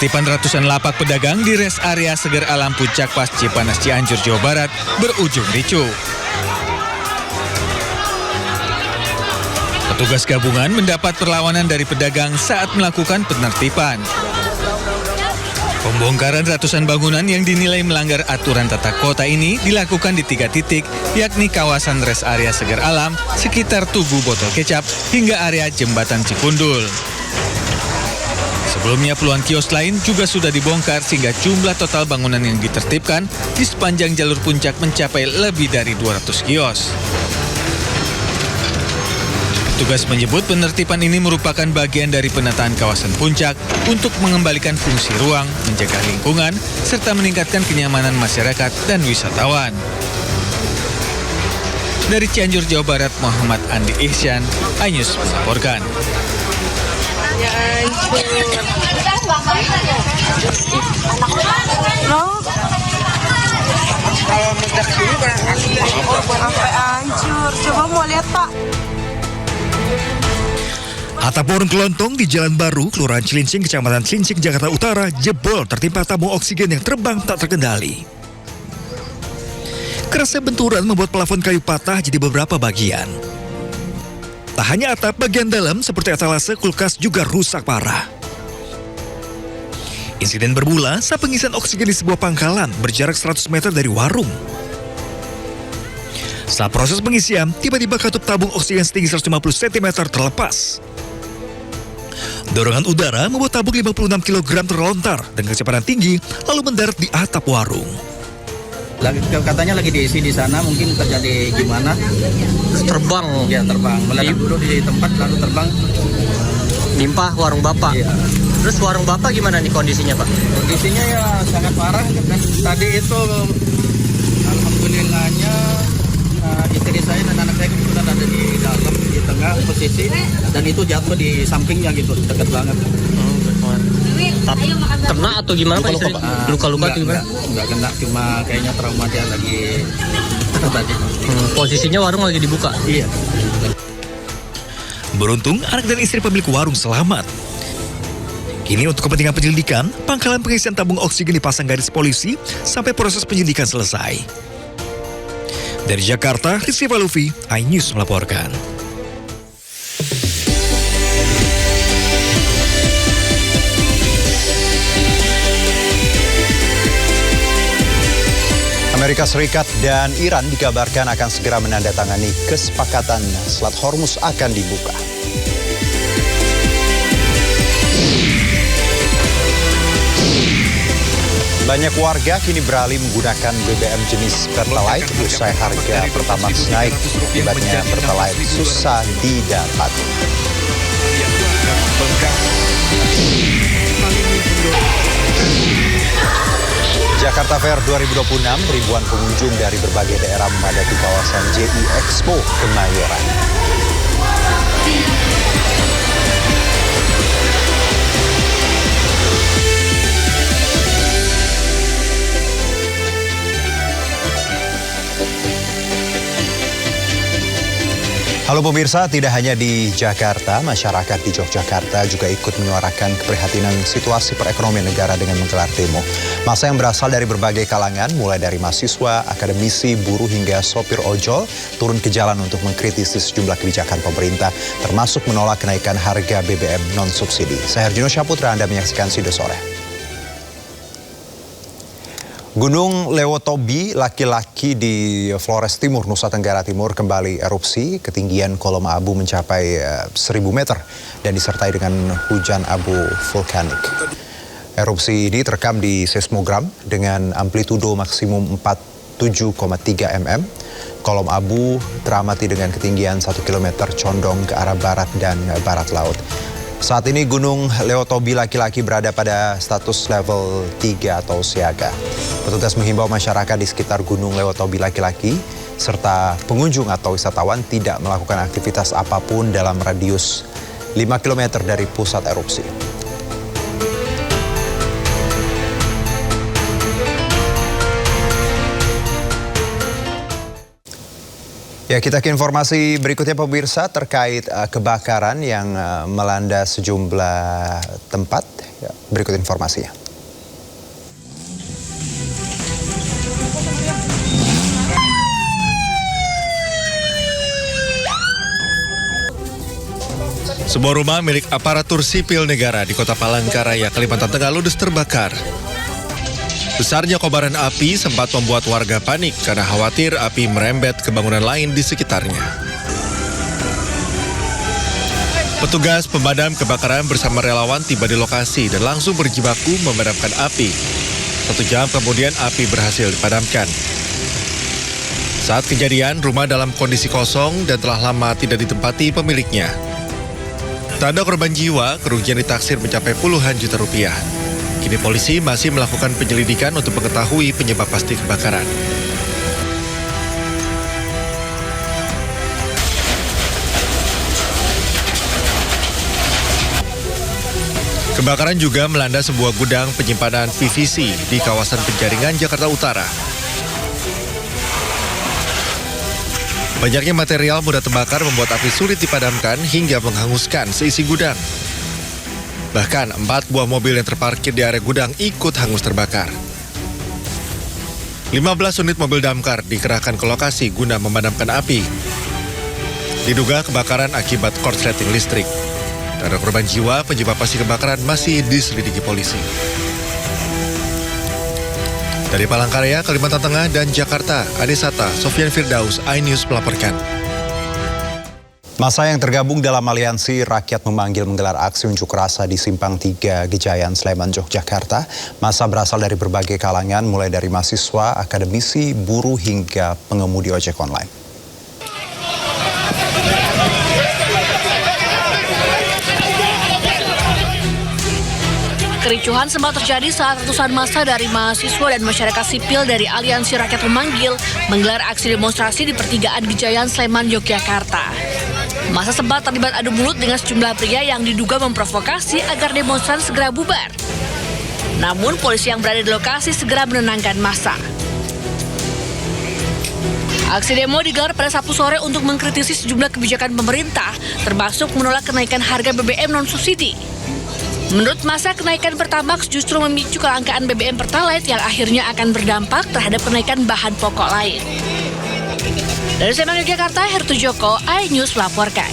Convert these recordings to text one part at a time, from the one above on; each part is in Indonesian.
Penertiban ratusan lapak pedagang di res area Seger Alam Puncak Pas Cipanas Cianjur, Jawa Barat berujung ricuh. Petugas gabungan mendapat perlawanan dari pedagang saat melakukan penertiban. Pembongkaran ratusan bangunan yang dinilai melanggar aturan tata kota ini dilakukan di 3 titik, yakni kawasan res area Seger Alam, sekitar Tugu Botol Kecap, hingga area Jembatan Cikundul. Sebelumnya puluhan kios lain juga sudah dibongkar sehingga jumlah total bangunan yang ditertibkan di sepanjang jalur puncak mencapai lebih dari 200 kios. Petugas menyebut penertiban ini merupakan bagian dari penataan kawasan puncak untuk mengembalikan fungsi ruang, menjaga lingkungan, serta meningkatkan kenyamanan masyarakat dan wisatawan. Dari Cianjur, Jawa Barat, Muhammad Andi Ihsan, iNews melaporkan. Kalau meledak sini sampai hancur. Coba mau lihat, Pak. Atap warung kelontong di Jalan Baru, Kelurahan Cilincing, Kecamatan Cilincing, Jakarta Utara, jebol tertimpa tabung oksigen yang terbang tak terkendali. Kerasnya benturan membuat plafon kayu patah jadi beberapa bagian. Tak hanya atap, bagian dalam seperti etalase, kulkas juga rusak parah. Insiden bermula saat pengisian oksigen di sebuah pangkalan berjarak 100 meter dari warung. Saat proses pengisian, tiba-tiba katup tabung oksigen setinggi 150 cm terlepas. Dorongan udara membuat tabung 56 kg terlontar dengan kecepatan tinggi lalu mendarat di atap warung. Katanya lagi diisi di sana, mungkin terjadi gimana? Terbang. Ya, terbang. Meledak dulu di tempat lalu terbang. Nimpah warung Bapak. Iya. Terus warung Bapak gimana nih kondisinya, Pak? Kondisinya ya sangat parah. Dan tadi itu alhamdulillahnya istri saya dan anak saya kebetulan ada di dalam, di tengah posisi, dan itu jatuh di sampingnya gitu, dekat banget. Kena atau gimana Pak? Luka-luka atau gimana? Enggak kena, cuma kayaknya trauma dia lagi tadi. Posisinya warung lagi dibuka? Iya. Beruntung anak dan istri pemilik warung selamat. Kini untuk kepentingan penyelidikan, pangkalan pengisian tabung oksigen dipasang garis polisi sampai proses penyelidikan selesai. Dari Jakarta, Rizky Valuvi, iNews melaporkan. Amerika Serikat dan Iran dikabarkan akan segera menandatangani kesepakatan Selat Hormuz akan dibuka. Banyak warga kini beralih menggunakan BBM jenis Pertalite usai harga Pertamax naik. Akibatnya Pertalite susah didapat. Jakarta Fair 2026, ribuan pengunjung dari berbagai daerah memadati kawasan JI Expo Kemayoran. Halo pemirsa, tidak hanya di Jakarta, masyarakat di Yogyakarta juga ikut menyuarakan keprihatinan situasi perekonomian negara dengan menggelar demo. Massa yang berasal dari berbagai kalangan, mulai dari mahasiswa, akademisi, buruh hingga sopir ojol, turun ke jalan untuk mengkritisi sejumlah kebijakan pemerintah, termasuk menolak kenaikan harga BBM non-subsidi. Saya Herjuno Syaputra, Anda menyaksikan Sido Sore. Gunung Lewotobi, laki-laki di Flores Timur, Nusa Tenggara Timur kembali erupsi. Ketinggian kolom abu mencapai 1000 meter dan disertai dengan hujan abu vulkanik. Erupsi ini terekam di seismogram dengan amplitudo maksimum 47,3 mm. Kolom abu teramati dengan ketinggian 1 km condong ke arah barat dan barat laut. Saat ini Gunung Lewotobi laki-laki berada pada status level 3 atau siaga. Petugas menghimbau masyarakat di sekitar Gunung Lewotobi laki-laki serta pengunjung atau wisatawan tidak melakukan aktivitas apapun dalam radius 5 km dari pusat erupsi. Ya, kita ke informasi berikutnya pemirsa terkait kebakaran yang melanda sejumlah tempat Berikut informasinya. Sebuah rumah milik aparatur sipil negara di Kota Palangkaraya, Kalimantan Tengah ludes terbakar. Besarnya kobaran api sempat membuat warga panik karena khawatir api merembet ke bangunan lain di sekitarnya. Petugas pemadam kebakaran bersama relawan tiba di lokasi dan langsung berjibaku memadamkan api. 1 jam kemudian api berhasil dipadamkan. Saat kejadian, rumah dalam kondisi kosong dan telah lama tidak ditempati pemiliknya. Tak ada korban jiwa, kerugian ditaksir mencapai puluhan juta rupiah. Kini polisi masih melakukan penyelidikan untuk mengetahui penyebab pasti kebakaran. Kebakaran juga melanda sebuah gudang penyimpanan PVC di kawasan Penjaringan, Jakarta Utara. Banyaknya material mudah terbakar membuat api sulit dipadamkan hingga menghanguskan seisi gudang. Bahkan 4 buah mobil yang terparkir di area gudang ikut hangus terbakar. 15 unit mobil damkar dikerahkan ke lokasi guna memadamkan api. Diduga kebakaran akibat korsleting listrik. Tak ada korban jiwa, penyebab pasti kebakaran masih diselidiki polisi. Dari Palangkaraya, Kalimantan Tengah dan Jakarta, Adesata, Sofian Firdaus, iNews melaporkan. Massa yang tergabung dalam aliansi Rakyat Memanggil menggelar aksi unjuk rasa di Simpang 3 Gejayan, Sleman, Yogyakarta. Massa berasal dari berbagai kalangan, mulai dari mahasiswa, akademisi, buruh, hingga pengemudi ojek online. Kericuhan sempat terjadi saat ratusan massa dari mahasiswa dan masyarakat sipil dari Aliansi Rakyat Memanggil menggelar aksi demonstrasi di pertigaan Gejayan, Sleman, Yogyakarta. Massa sempat terlibat adu mulut dengan sejumlah pria yang diduga memprovokasi agar demonstran segera bubar. Namun polisi yang berada di lokasi segera menenangkan massa. Aksi demo digelar pada Sabtu sore untuk mengkritisi sejumlah kebijakan pemerintah, termasuk menolak kenaikan harga BBM non-subsidi. Menurut massa, kenaikan Pertamax justru memicu kelangkaan BBM Pertalite yang akhirnya akan berdampak terhadap kenaikan bahan pokok lain. Dari Sleman, Yogyakarta, Hertu Joko, iNews melaporkan.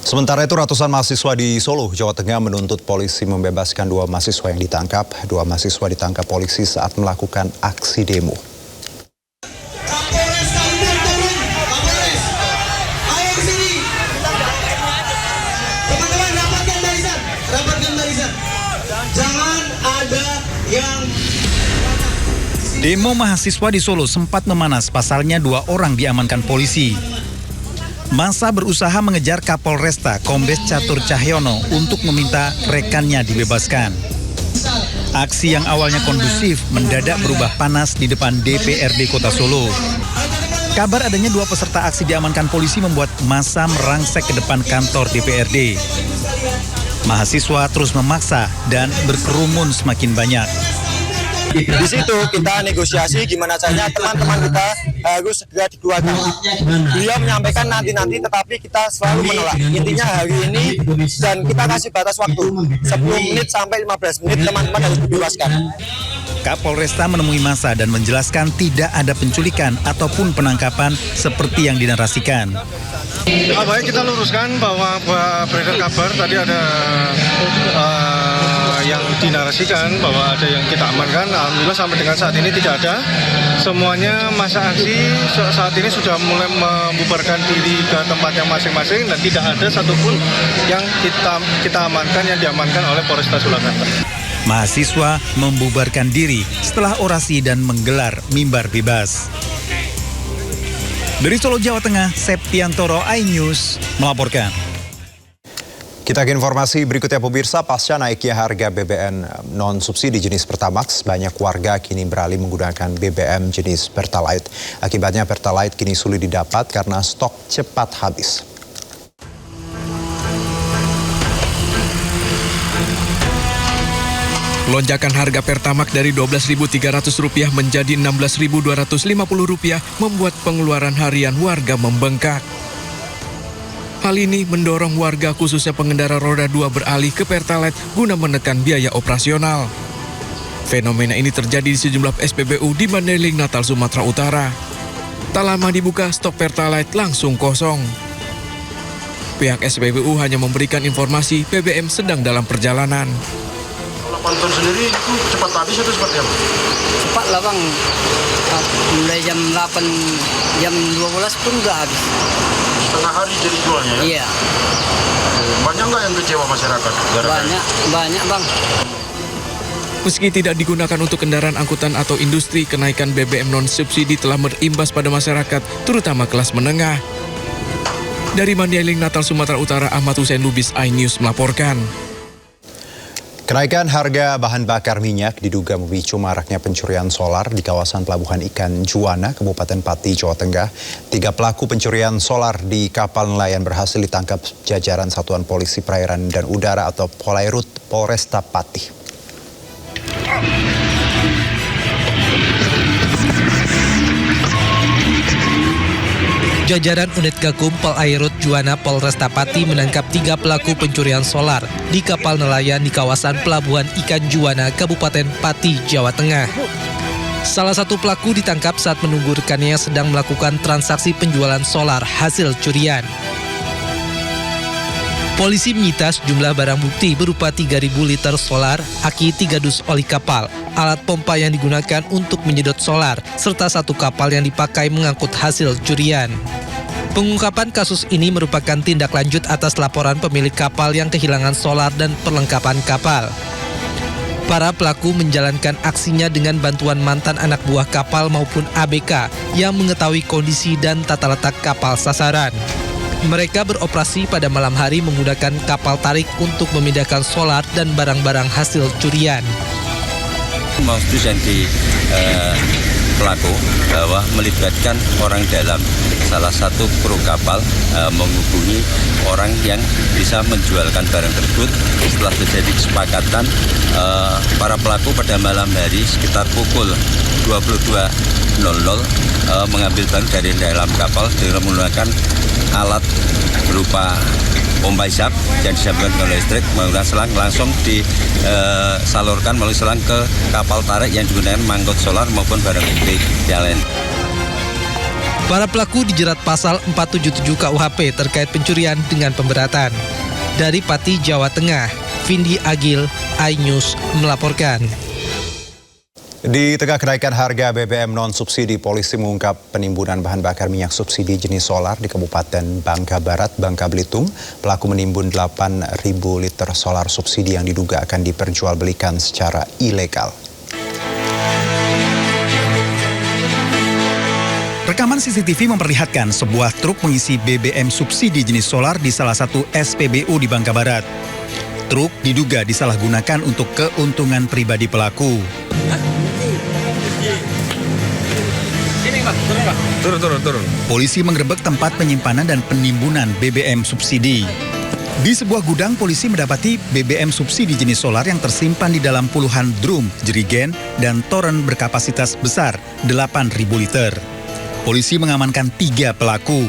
Sementara itu, ratusan mahasiswa di Solo, Jawa Tengah menuntut polisi membebaskan 2 mahasiswa yang ditangkap. 2 mahasiswa ditangkap polisi saat melakukan aksi demo. Demo mahasiswa di Solo sempat memanas, pasalnya 2 orang diamankan polisi. Massa berusaha mengejar Kapolresta Kombes Catur Cahyono untuk meminta rekannya dibebaskan. Aksi yang awalnya kondusif mendadak berubah panas di depan DPRD Kota Solo. Kabar adanya 2 peserta aksi diamankan polisi membuat massa merangsek ke depan kantor DPRD. Mahasiswa terus memaksa dan berkerumun semakin banyak. Di situ kita negosiasi gimana caranya teman-teman kita harus segera dikeluarkan. Beliau menyampaikan nanti, tetapi kita selalu menolak. Intinya hari ini dan kita kasih batas waktu 10 menit sampai 15 menit teman-teman harus dibebaskan. Kapolresta menemui massa dan menjelaskan tidak ada penculikan ataupun penangkapan seperti yang dinarasikan. Baik, kita luruskan bahwa beredar kabar tadi ada yang dinarasikan bahwa ada yang kita amankan. Alhamdulillah sampai dengan saat ini tidak ada. Semuanya masa aksi saat ini sudah mulai membubarkan diri ke tempatnya masing-masing dan tidak ada satupun yang kita amankan yang diamankan oleh Polresta Surakarta. Mahasiswa membubarkan diri setelah orasi dan menggelar mimbar bebas. Dari Solo, Jawa Tengah, Septiantoro, iNews melaporkan. Kita ke informasi berikutnya, pemirsa. Pasca naiknya harga BBM non-subsidi jenis Pertamax, banyak warga kini beralih menggunakan BBM jenis Pertalite. Akibatnya Pertalite kini sulit didapat karena stok cepat habis. Lonjakan harga Pertamax dari Rp12.300 menjadi Rp16.250 membuat pengeluaran harian warga membengkak. Hal ini mendorong warga khususnya pengendara roda 2 beralih ke Pertalite guna menekan biaya operasional. Fenomena ini terjadi di sejumlah SPBU di Mandailing, Natal, Sumatera Utara. Tak lama dibuka, stok Pertalite langsung kosong. Pihak SPBU hanya memberikan informasi BBM sedang dalam perjalanan. Kalau Pantun sendiri itu cepat habis atau seperti apa? Cepat lah bang, mulai jam 8, jam 12 pun udah habis. Setengah hari jadi jualnya ya? Iya. Banyak nggak yang kecewa masyarakat? Banyak bang. Meski tidak digunakan untuk kendaraan angkutan atau industri, kenaikan BBM non-subsidi telah berimbas pada masyarakat, terutama kelas menengah. Dari Mandailing, Natal, Sumatera Utara, Ahmad Hussein Lubis, iNews melaporkan. Kenaikan harga bahan bakar minyak diduga memicu maraknya pencurian solar di kawasan Pelabuhan Ikan Juwana, Kabupaten Pati, Jawa Tengah. 3 pelaku pencurian solar di kapal nelayan berhasil ditangkap jajaran Satuan Polisi Perairan dan Udara atau Polairut Polresta Pati. Jajaran unit Gakum Polairut Juwana Polresta Pati menangkap 3 pelaku pencurian solar di kapal nelayan di kawasan Pelabuhan Ikan Juwana, Kabupaten Pati, Jawa Tengah. Salah satu pelaku ditangkap saat menunggu rekannya sedang melakukan transaksi penjualan solar hasil curian. Polisi menyita sejumlah barang bukti berupa 3.000 liter solar, aki 3 dus oli kapal, alat pompa yang digunakan untuk menyedot solar, serta 1 kapal yang dipakai mengangkut hasil curian. Pengungkapan kasus ini merupakan tindak lanjut atas laporan pemilik kapal yang kehilangan solar dan perlengkapan kapal. Para pelaku menjalankan aksinya dengan bantuan mantan anak buah kapal maupun ABK yang mengetahui kondisi dan tata letak kapal sasaran. Mereka beroperasi pada malam hari menggunakan kapal tarik untuk memindahkan solar dan barang-barang hasil curian. Modus yang di pelaku bahwa melibatkan orang dalam, salah satu kru kapal menghubungi orang yang bisa menjualkan barang tersebut. Setelah terjadi kesepakatan, para pelaku pada malam hari sekitar pukul 22.00 mengambil barang dari dalam kapal dengan menggunakan alat berupa pompa hisap yang disambungkan dengan listrik menggunakan selang, langsung disalurkan melalui selang ke kapal tarik yang digunakan mengangkut solar maupun barang bukti yang lain. Para pelaku dijerat pasal 477 KUHP terkait pencurian dengan pemberatan. Dari Pati, Jawa Tengah, Vindi Agil, iNews melaporkan. Di tengah kenaikan harga BBM non-subsidi, polisi mengungkap penimbunan bahan bakar minyak subsidi jenis solar di Kabupaten Bangka Barat, Bangka Belitung. Pelaku menimbun 8.000 liter solar subsidi yang diduga akan diperjualbelikan secara ilegal. Rekaman CCTV memperlihatkan sebuah truk mengisi BBM subsidi jenis solar di salah satu SPBU di Bangka Barat. Truk diduga disalahgunakan untuk keuntungan pribadi pelaku. Turun. Polisi menggerebek tempat penyimpanan dan penimbunan BBM subsidi. Di sebuah gudang, polisi mendapati BBM subsidi jenis solar yang tersimpan di dalam puluhan drum, jerigen, dan toren berkapasitas besar 8.000 liter. Polisi mengamankan 3 pelaku.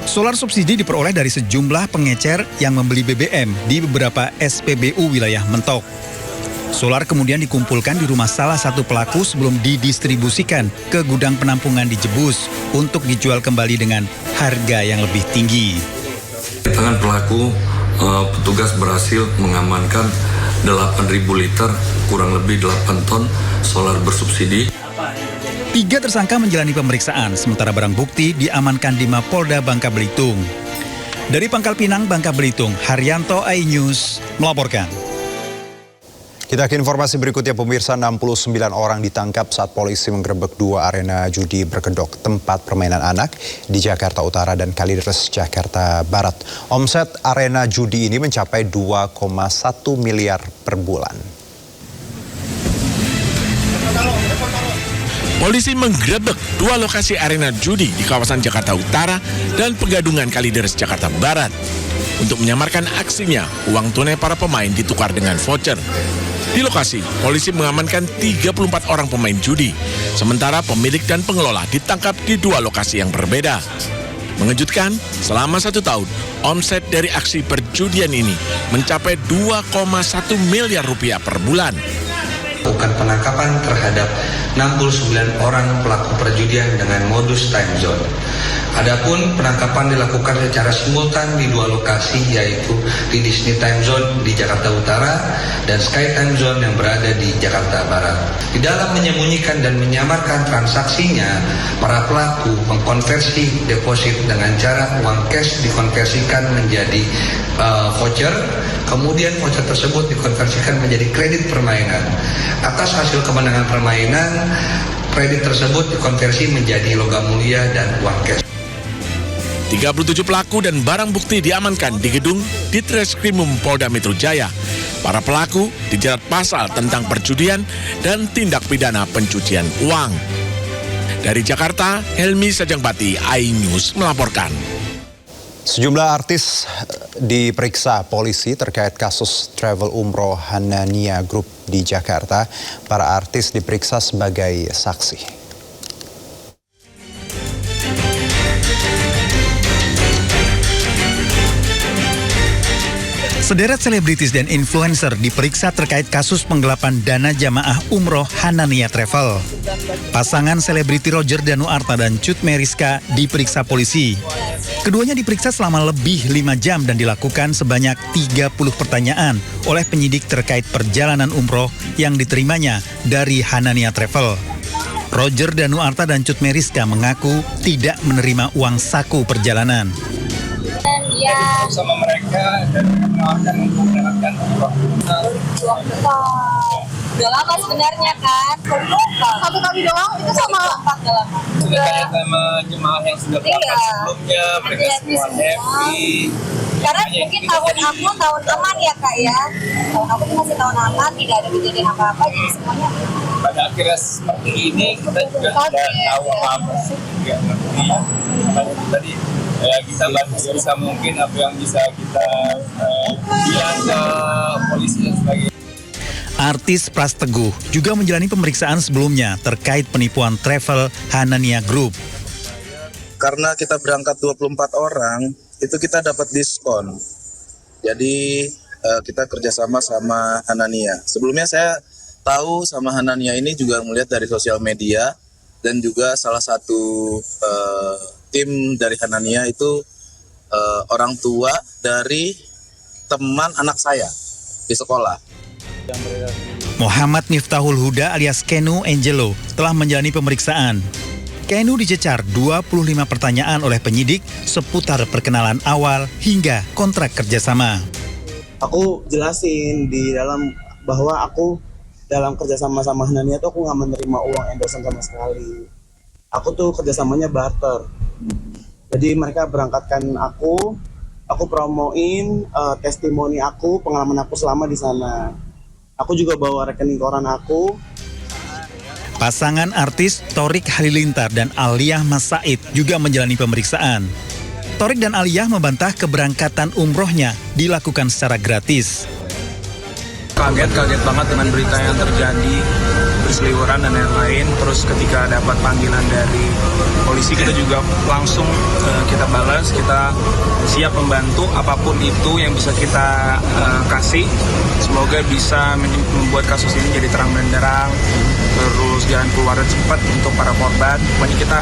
Solar subsidi diperoleh dari sejumlah pengecer yang membeli BBM di beberapa SPBU wilayah Mentok. Solar kemudian dikumpulkan di rumah salah satu pelaku sebelum didistribusikan ke gudang penampungan di Jebus untuk dijual kembali dengan harga yang lebih tinggi. Di tangan pelaku, petugas berhasil mengamankan 8.000 liter, kurang lebih 8 ton solar bersubsidi. 3 tersangka menjalani pemeriksaan, sementara barang bukti diamankan di Mapolda Bangka Belitung. Dari Pangkal Pinang, Bangka Belitung, Haryanto, iNews melaporkan. Kita ke informasi berikutnya, pemirsa. 69 orang ditangkap saat polisi menggerebek 2 arena judi berkedok tempat permainan anak di Jakarta Utara dan Kalideres, Jakarta Barat. Omset arena judi ini mencapai 2,1 miliar per bulan. Polisi menggerebek 2 lokasi arena judi di kawasan Jakarta Utara dan Pegadungan Kalideres, Jakarta Barat. Untuk menyamarkan aksinya, uang tunai para pemain ditukar dengan voucher. Di lokasi, polisi mengamankan 34 orang pemain judi, sementara pemilik dan pengelola ditangkap di 2 lokasi yang berbeda. Mengejutkan, selama 1 tahun, omset dari aksi perjudian ini mencapai 2,1 miliar rupiah per bulan. Lakukan penangkapan terhadap 69 orang pelaku perjudian dengan modus time zone. Adapun penangkapan dilakukan secara simultan di 2 lokasi, yaitu di Disney Time Zone di Jakarta Utara dan Sky Time Zone yang berada di Jakarta Barat. Di dalam menyembunyikan dan menyamarkan transaksinya, para pelaku mengkonversi deposit dengan cara uang cash dikonversikan menjadi voucher, kemudian voucher tersebut dikonversikan menjadi kredit permainan. Atas hasil kemenangan permainan, kredit tersebut dikonversi menjadi logam mulia dan uang cash. 37 pelaku dan barang bukti diamankan di gedung Ditreskrimum Polda Metro Jaya. Para pelaku dijerat pasal tentang perjudian dan tindak pidana pencucian uang. Dari Jakarta, Helmi Sajangbati, iNews melaporkan. Sejumlah artis diperiksa polisi terkait kasus travel umroh Hanania Group di Jakarta. Para artis diperiksa sebagai saksi. Sederet selebritis dan influencer diperiksa terkait kasus penggelapan dana jamaah umroh Hanania Travel. Pasangan selebriti Roger Danuarta dan Cut Meriska diperiksa polisi. Keduanya diperiksa selama lebih 5 jam dan dilakukan sebanyak 30 pertanyaan oleh penyidik terkait perjalanan umroh yang diterimanya dari Hanania Travel. Roger Danuarta dan Cut Meriska mengaku tidak menerima uang saku perjalanan. Ya, sama mereka dan menawarkan untuk mendapatkan uang udah lama sebenarnya kan. Satu kali doang itu sama sudah tanya sama jemaah yang sudah berangkat sebelumnya, mereka semua happy. Karena mungkin tahun aku tahun aman ya kak ya. Tahun aku tuh masih tahun aman, tidak ada kejadian apa-apa, jadi semuanya. Pada akhirnya seperti ini kita juga sudah tahu apa sih, juga ngerti. Tadi ya kita bantu sebisa mungkin apa yang bisa kita bilang ke polisi dan sebagainya. Artis Pras Teguh juga menjalani pemeriksaan sebelumnya terkait penipuan travel Hanania Group. Karena kita berangkat 24 orang, itu kita dapat diskon. Jadi kita kerjasama sama Hanania. Sebelumnya saya tahu sama Hanania ini juga melihat dari sosial media, dan juga salah satu tim dari Hanania itu orang tua dari teman anak saya di sekolah. Muhammad Miftahul Huda alias Kenu Angelo telah menjalani pemeriksaan. Kenu dicecar 25 pertanyaan oleh penyidik seputar perkenalan awal hingga kontrak kerjasama. Aku jelasin di dalam bahwa aku dalam kerjasama sama Hanania tuh aku nggak menerima uang endorsean sama sekali. Aku tuh kerjasamanya barter. Jadi mereka berangkatkan aku promoin testimoni aku, pengalaman aku selama di sana. Aku juga bawa rekening koran aku. Pasangan artis Thorik Halilintar dan Aliyah Mas Said juga menjalani pemeriksaan. Thorik dan Aliyah membantah keberangkatan umrohnya dilakukan secara gratis. Kaget banget dengan berita yang terjadi, berseliweran dan lain-lain. Terus ketika dapat panggilan dari polisi, kita juga langsung kita balas, kita siap membantu apapun itu yang bisa kita kasih. Semoga bisa membuat kasus ini jadi terang benderang, terus jalan keluarnya cepat untuk para korban. Pokoknya kita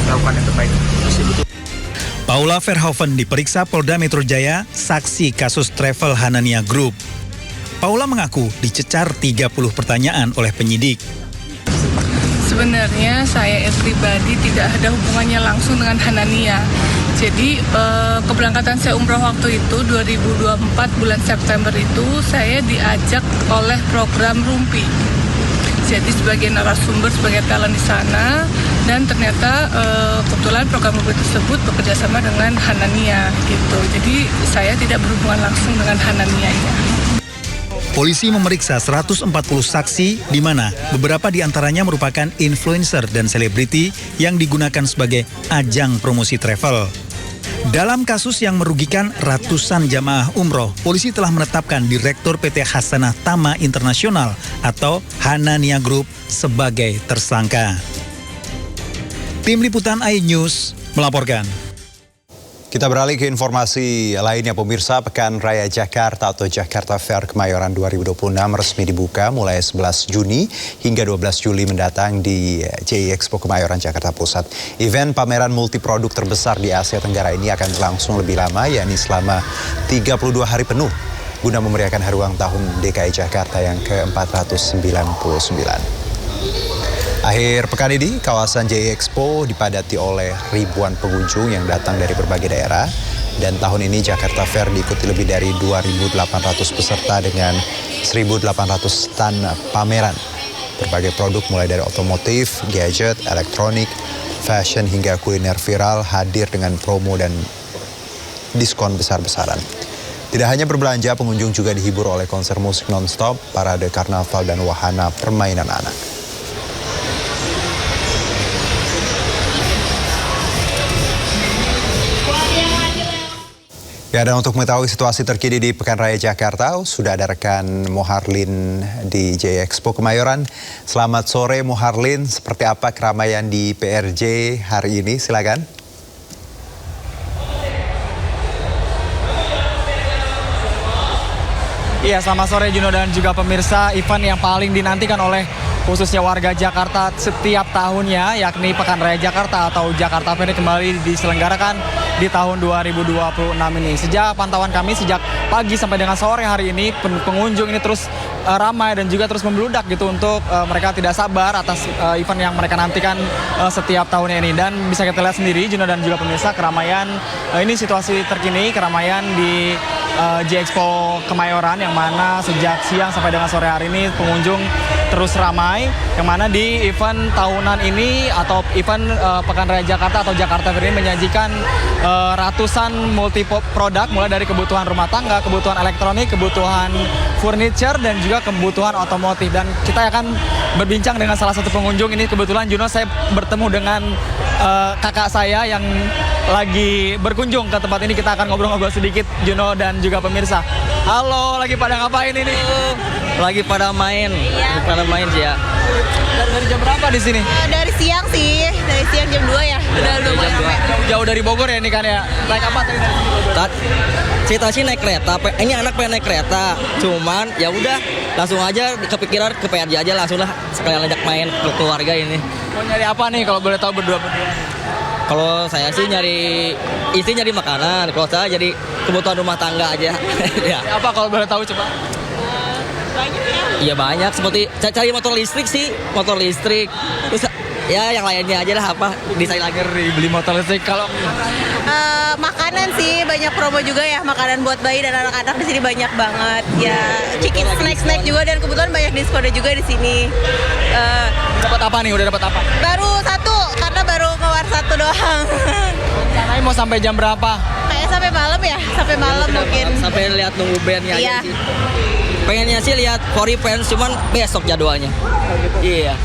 lakukan yang terbaik. Paula Verhoeven diperiksa Polda Metro Jaya, saksi kasus travel Hanania Group. Paula mengaku dicecar 30 pertanyaan oleh penyidik. Sebenarnya saya pribadi tidak ada hubungannya langsung dengan Hanania. Jadi keberangkatan saya umroh waktu itu 2024 bulan September itu saya diajak oleh program Rumpi. Jadi sebagai narasumber, sebagai talent di sana, dan ternyata kebetulan program Rumpi tersebut bekerja sama dengan Hanania gitu. Jadi saya tidak berhubungan langsung dengan Hanania ya. Polisi memeriksa 140 saksi di mana beberapa di antaranya merupakan influencer dan selebriti yang digunakan sebagai ajang promosi travel. Dalam kasus yang merugikan ratusan jamaah umroh, polisi telah menetapkan Direktur PT Hasanah Tama Internasional atau Hanania Group sebagai tersangka. Tim Liputan iNews melaporkan. Kita beralih ke informasi lainnya pemirsa. Pekan Raya Jakarta atau Jakarta Fair Kemayoran 2026 resmi dibuka mulai 11 Juni hingga 12 Juli mendatang di JI Expo Kemayoran Jakarta Pusat. Event pameran multiproduk terbesar di Asia Tenggara ini akan berlangsung lebih lama, yakni selama 32 hari penuh guna memeriahkan hari ulang tahun DKI Jakarta yang ke-499. Akhir pekan ini, kawasan JI Expo dipadati oleh ribuan pengunjung yang datang dari berbagai daerah. Dan tahun ini Jakarta Fair diikuti lebih dari 2.800 peserta dengan 1.800 stand pameran. Berbagai produk mulai dari otomotif, gadget, elektronik, fashion hingga kuliner viral hadir dengan promo dan diskon besar-besaran. Tidak hanya berbelanja, pengunjung juga dihibur oleh konser musik non-stop, parade karnaval dan wahana permainan anak. Ya, dan untuk mengetahui situasi terkini di Pekan Raya Jakarta, sudah ada rekan Moharlin di JI Expo Kemayoran. Selamat sore Moharlin, seperti apa keramaian di PRJ hari ini? Silakan. Iya, selamat sore Juno dan juga pemirsa. Event yang paling dinantikan oleh khususnya warga Jakarta setiap tahunnya, yakni Pekan Raya Jakarta atau Jakarta Fair kembali diselenggarakan di tahun 2026 ini. Sejak pantauan kami sejak pagi sampai dengan sore hari ini, pengunjung ini terus ramai dan juga terus membludak gitu untuk mereka tidak sabar atas event yang mereka nantikan setiap tahunnya ini. Dan bisa kita lihat sendiri Juno dan juga pemirsa, keramaian ini situasi terkini keramaian di JI Expo Kemayoran yang mana sejak siang sampai dengan sore hari ini pengunjung terus ramai, yang mana di event tahunan ini atau event Pekan Raya Jakarta atau Jakarta Fair ini menyajikan ratusan multi produk mulai dari kebutuhan rumah tangga, kebutuhan elektronik, kebutuhan furniture dan juga kebutuhan otomotif. Dan kita akan berbincang dengan salah satu pengunjung ini. Kebetulan Juno, saya bertemu dengan kakak saya yang lagi berkunjung ke tempat ini. Kita akan ngobrol-ngobrol sedikit Juno dan juga pemirsa. Halo, lagi pada ngapain ini? Lagi pada main, Iya. pada main sih ya. Dari jam berapa di sini? Dari siang sih, dari siang jam 2 ya. Udah mulai rame. Jauh dari Bogor ya ini kan ya. Naik apa tadi dari sini Bogor? Cerita sih naik kereta. Ini anak pengen naik kereta, cuman ya udah langsung aja kepikiran ke PRJ aja, langsung lah sekalian ajak main ke keluarga ini. Mau nyari apa nih kalau boleh tahu berdua-berdua? Kalau saya sih istri nyari makanan, kalau saya jadi kebutuhan rumah tangga aja. Ya. Apa kalau boleh tahu coba? Iya banyak, seperti cari motor listrik sih, motor listrik. Terus ya yang lainnya aja lah, apa desain lagi beli motor listrik. Kalau makanan sih banyak promo juga ya, makanan buat bayi dan anak-anak di sini banyak banget. Ya, chicken snack juga dan kebetulan banyak diskonnya juga di sini. Dapat apa nih? Udah dapat apa? Baru satu, karena baru keluar satu doang. Rencananya mau sampai jam berapa? Kayak sampai malam ya, sampai malam mungkin. Sampai lihat nunggu bandnya Iya. aja sih. Pengennya sih lihat Cory Fans, cuman besok jadwalnya. Iya.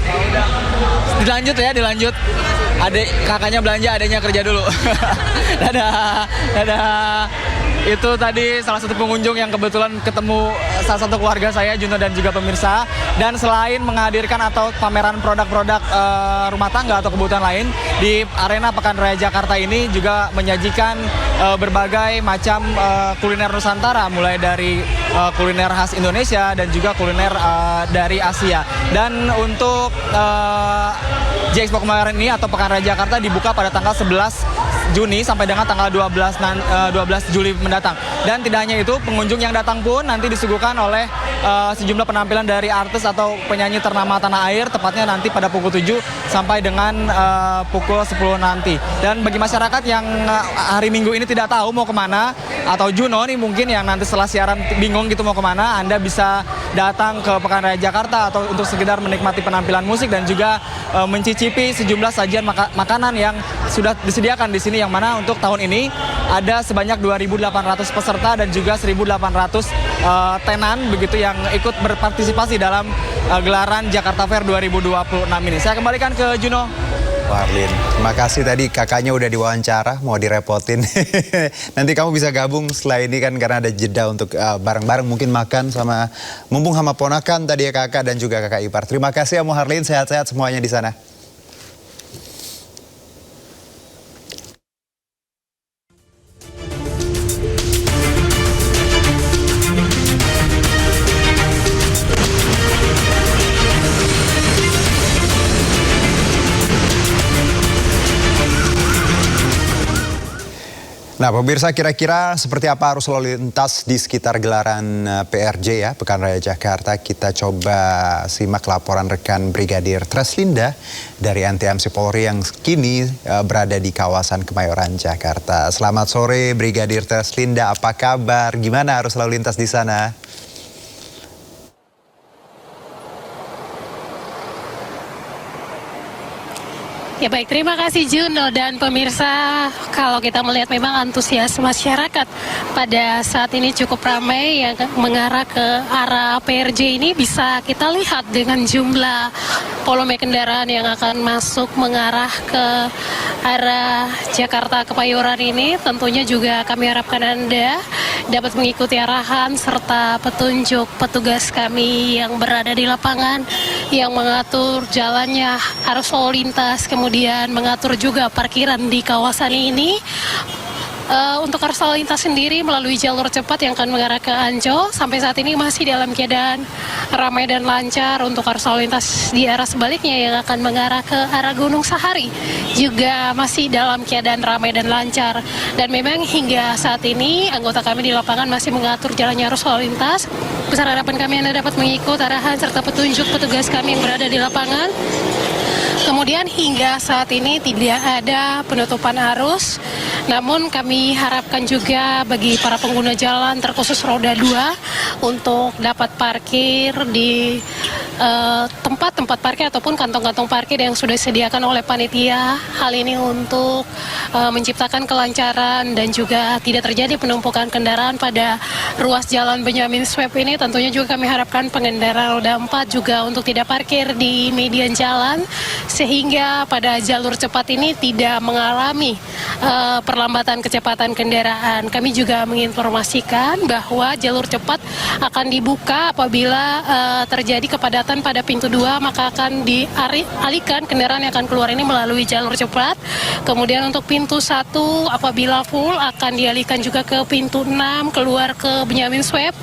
Dilanjut ya, dilanjut. Kakaknya belanja, adanya kerja dulu. Dadah, dadah. Itu tadi salah satu pengunjung yang kebetulan ketemu salah satu keluarga saya, Juno dan juga pemirsa. Dan selain menghadirkan atau pameran produk-produk rumah tangga atau kebutuhan lain, di arena Pekan Raya Jakarta ini juga menyajikan berbagai macam kuliner Nusantara, mulai dari kuliner khas Indonesia dan juga kuliner dari Asia. Dan untuk JI Expo Kemayoran ini atau Pekan Raya Jakarta dibuka pada tanggal 11 Juni sampai dengan tanggal 12 Juli mendatang. Dan tidak hanya itu, pengunjung yang datang pun nanti disuguhkan oleh sejumlah penampilan dari artis atau penyanyi ternama tanah air, tepatnya nanti pada pukul 7 sampai dengan pukul 10 nanti. Dan bagi masyarakat yang hari Minggu ini tidak tahu mau kemana, atau Juno nih mungkin yang nanti setelah siaran bingung gitu mau kemana, Anda bisa datang ke Pekan Raya Jakarta atau untuk sekedar menikmati penampilan musik dan juga mencicipi sejumlah sajian makanan yang sudah disediakan di sini, yang mana untuk tahun ini ada sebanyak 2.800 peserta dan juga 1.800 tenan begitu yang ikut berpartisipasi dalam gelaran Jakarta Fair 2026 ini. Saya kembalikan ke Juno. Moharlin, terima kasih tadi kakaknya udah diwawancara, mau direpotin. Nanti kamu bisa gabung setelah ini kan, karena ada jeda untuk bareng-bareng mungkin makan sama, mumpung sama ponakan tadi ya kakak dan juga kakak ipar. Terima kasih ya Moharlin, sehat-sehat semuanya di sana. Nah, pemirsa, kira-kira seperti apa arus lalu lintas di sekitar gelaran PRJ ya, Pekan Raya Jakarta? Kita coba simak laporan rekan Brigadir Treslinda dari NTMC Polri yang kini berada di kawasan Kemayoran, Jakarta. Selamat sore, Brigadir Treslinda. Apa kabar? Gimana arus lalu lintas di sana? Ya baik, terima kasih Juno dan pemirsa. Kalau kita melihat memang antusias masyarakat pada saat ini cukup ramai yang mengarah ke arah PRJ ini bisa kita lihat dengan jumlah volume kendaraan yang akan masuk mengarah ke arah Jakarta Kemayoran ini. Tentunya juga kami harapkan Anda dapat mengikuti arahan serta petunjuk petugas kami yang berada di lapangan yang mengatur jalannya arus lalu lintas, kemudian mengatur juga parkiran di kawasan ini. Untuk arus lalu lintas sendiri melalui jalur cepat yang akan mengarah ke Ancol sampai saat ini masih dalam keadaan ramai dan lancar. Untuk arus lalu lintas di arah sebaliknya yang akan mengarah ke arah Gunung Sahari juga masih dalam keadaan ramai dan lancar. Dan memang hingga saat ini anggota kami di lapangan masih mengatur jalannya arus lalu lintas. Besar harapan kami Anda dapat mengikut arahan serta petunjuk petugas kami yang berada di lapangan. Kemudian hingga saat ini tidak ada penutupan arus, namun kami harapkan juga bagi para pengguna jalan terkhusus roda 2 untuk dapat parkir di tempat-tempat parkir ataupun kantong-kantong parkir yang sudah disediakan oleh panitia. Hal ini untuk menciptakan kelancaran dan juga tidak terjadi penumpukan kendaraan pada ruas jalan Benyamin Sueb ini. Tentunya juga kami harapkan pengendara roda 4 juga untuk tidak parkir di median jalan, sehingga pada jalur cepat ini tidak mengalami perlambatan kecepatan kendaraan. Kami juga menginformasikan bahwa jalur cepat akan dibuka apabila terjadi kepadatan pada pintu 2, maka akan dialihkan kendaraan yang akan keluar ini melalui jalur cepat. Kemudian untuk pintu 1 apabila full akan dialihkan juga ke pintu 6 keluar ke Benyamin Sueb.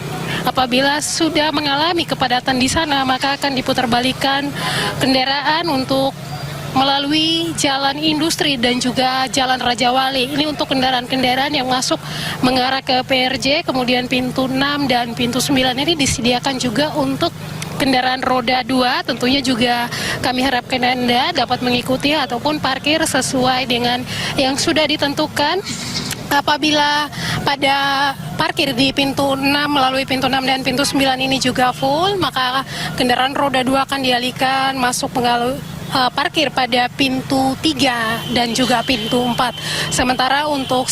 Apabila sudah mengalami kepadatan di sana, maka akan diputarbalikkan kendaraan untuk melalui jalan industri dan juga jalan Raja Wali. Ini untuk kendaraan-kendaraan yang masuk mengarah ke PRJ, kemudian pintu 6 dan pintu 9 ini disediakan juga untuk kendaraan roda 2. Tentunya juga kami harapkan Anda dapat mengikuti ataupun parkir sesuai dengan yang sudah ditentukan. Apabila pada parkir di pintu 6 melalui pintu 6 dan pintu 9 ini juga full, maka kendaraan roda 2 akan dialihkan masuk melalui parkir pada pintu 3 dan juga pintu 4. Sementara untuk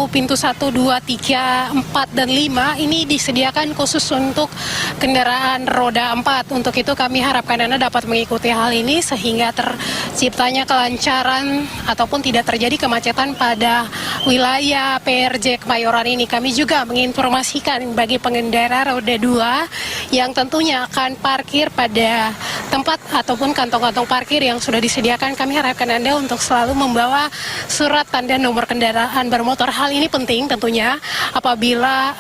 pintu 1, 2, 3, 4, dan 5 ini disediakan khusus untuk kendaraan roda 4. Untuk itu kami harapkan Anda dapat mengikuti hal ini sehingga terciptanya kelancaran ataupun tidak terjadi kemacetan pada wilayah PRJ Kemayoran ini. Kami juga menginformasikan bagi pengendara roda 2 yang tentunya akan parkir pada tempat ataupun kantong-kantong parkir yang sudah disediakan, kami harapkan Anda untuk selalu membawa surat tanda nomor kendaraan bermotor. Hal ini penting tentunya apabila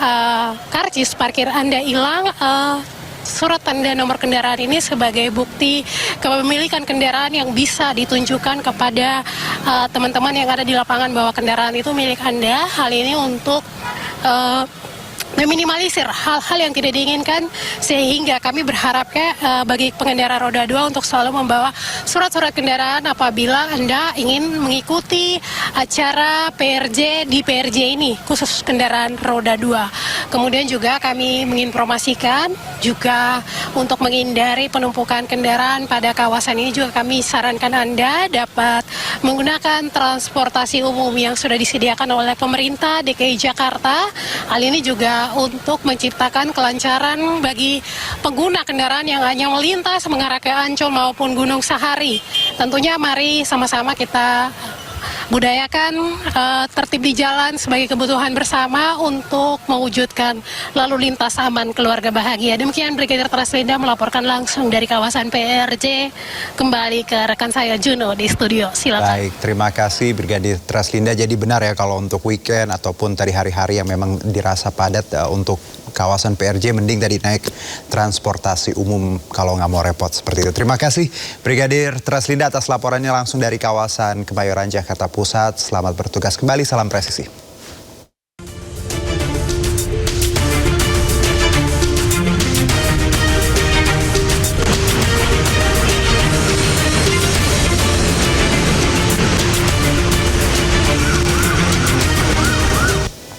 karcis parkir Anda hilang, surat tanda nomor kendaraan ini sebagai bukti kepemilikan kendaraan yang bisa ditunjukkan kepada teman-teman yang ada di lapangan bahwa kendaraan itu milik Anda. Hal ini untuk meminimalisir hal-hal yang tidak diinginkan, sehingga kami berharapnya bagi pengendara roda 2 untuk selalu membawa surat-surat kendaraan apabila Anda ingin mengikuti acara PRJ di PRJ ini, khusus kendaraan roda 2. Kemudian juga kami menginformasikan juga untuk menghindari penumpukan kendaraan pada kawasan ini, juga kami sarankan Anda dapat menggunakan transportasi umum yang sudah disediakan oleh pemerintah DKI Jakarta. Hal ini juga untuk menciptakan kelancaran bagi pengguna kendaraan yang hanya melintas mengarah ke Ancol maupun Gunung Sahari. Tentunya mari sama-sama kita budayakan tertib di jalan sebagai kebutuhan bersama untuk mewujudkan lalu lintas aman, keluarga bahagia. Demikian Brigadir Treslinda melaporkan langsung dari kawasan PRJ. Kembali ke rekan saya Juno di studio. Silakan. Baik, terima kasih Brigadir Treslinda. Jadi benar ya kalau untuk weekend ataupun tadi hari-hari yang memang dirasa padat untuk kawasan PRJ, mending tadi naik transportasi umum kalau nggak mau repot seperti itu. Terima kasih Brigadir Treslinda atas laporannya langsung dari kawasan Kemayoran, Jakarta Pusat. Selamat bertugas kembali, salam presisi.